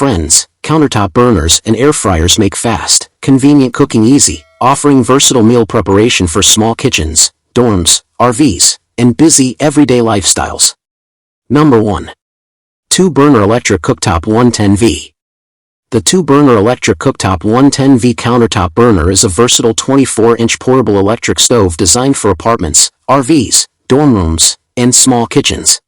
friends, countertop burners and air fryers make fast, convenient cooking easy, offering versatile meal preparation for small kitchens, dorms, RVs, and busy everyday lifestyles. Number 1. 2-burner electric cooktop 110V. The 2-burner electric cooktop 110V countertop burner is a versatile 24-inch portable electric stove designed for apartments, RVs, dorm rooms, and small kitchens.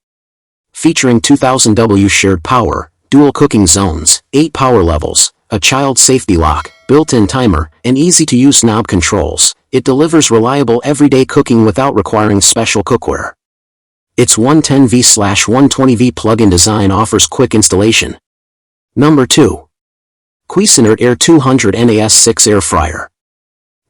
Featuring 2000 W shared power, dual cooking zones, 8 power levels, a child safety lock, built-in timer, and easy-to-use knob controls, it delivers reliable everyday cooking without requiring special cookware. Its 110V/120V plug-in design offers quick installation. Number 2. Cuisinart Air 200 NAS 6 Air Fryer.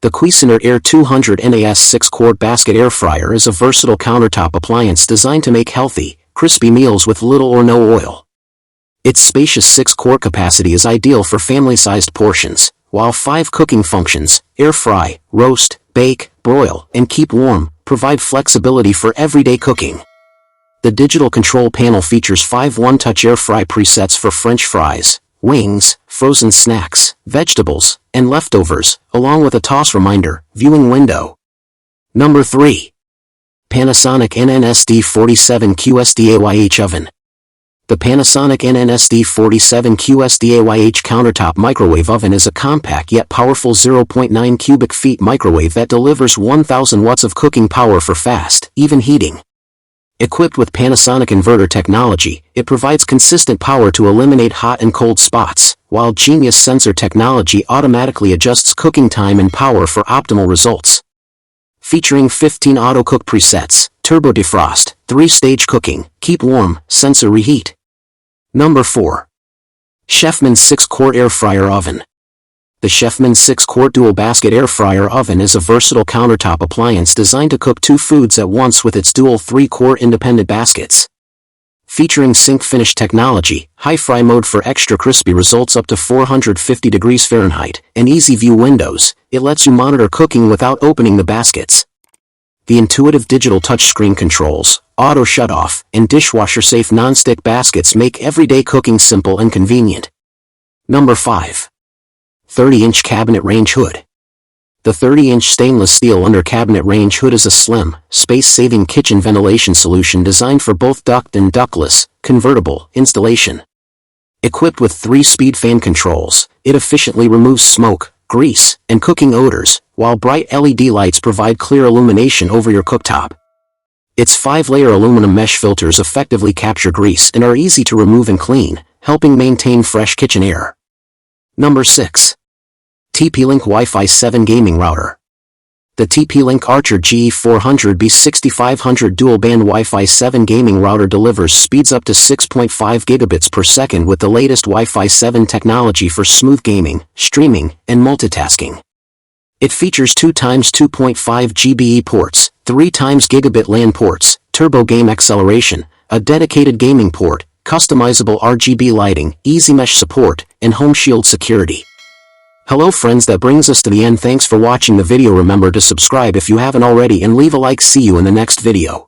The Cuisinart Air 200 NAS 6-quart basket air fryer is a versatile countertop appliance designed to make healthy, crispy meals with little or no oil. Its spacious 6-quart capacity is ideal for family-sized portions, while 5 cooking functions, air fry, roast, bake, broil, and keep warm, provide flexibility for everyday cooking. The digital control panel features 5 one-touch air fry presets for French fries, wings, frozen snacks, vegetables, and leftovers, along with a toss reminder, viewing window. Number 3. Panasonic NNSD47 QSDAYH Oven. The Panasonic NNSD47 QSDAYH countertop microwave oven is a compact yet powerful 0.9 cubic feet microwave that delivers 1000 watts of cooking power for fast, even heating. Equipped with Panasonic inverter technology, it provides consistent power to eliminate hot and cold spots, while Genius sensor technology automatically adjusts cooking time and power for optimal results. Featuring 15 auto-cook presets, turbo defrost, 3-stage cooking, keep warm, sensor reheat. Number 4. CHEFMAN 6-quart air fryer oven. The CHEFMAN 6-quart dual basket air fryer oven is a versatile countertop appliance designed to cook 2 foods at once with its dual 3-quart independent baskets. Featuring sink finish technology, high fry mode for extra crispy results up to 450 degrees Fahrenheit, and easy view windows, it lets you monitor cooking without opening the baskets. The intuitive digital touchscreen controls, auto shutoff, and dishwasher-safe non-stick baskets make everyday cooking simple and convenient. Number 5. 30-inch cabinet range hood. The 30-inch stainless steel under cabinet range hood is a slim, space-saving kitchen ventilation solution designed for both duct and ductless, convertible installation. Equipped with 3-speed fan controls, it efficiently removes smoke, grease, and cooking odors, while bright LED lights provide clear illumination over your cooktop. Its 5-layer aluminum mesh filters effectively capture grease and are easy to remove and clean, helping maintain fresh kitchen air. Number 6. TP-Link Wi-Fi 7 Gaming Router. The TP-Link Archer GE400B6500 dual-band Wi-Fi 7 gaming router delivers speeds up to 6.5 gigabits per second with the latest Wi-Fi 7 technology for smooth gaming, streaming, and multitasking. It features 2x 2.5 GBE ports, 3x gigabit LAN ports, turbo game acceleration, a dedicated gaming port, customizable RGB lighting, easy mesh support, and home shield security. Hello friends, that brings us to the end. Thanks for watching the video. Remember to subscribe if you haven't already and leave a like. See you in the next video.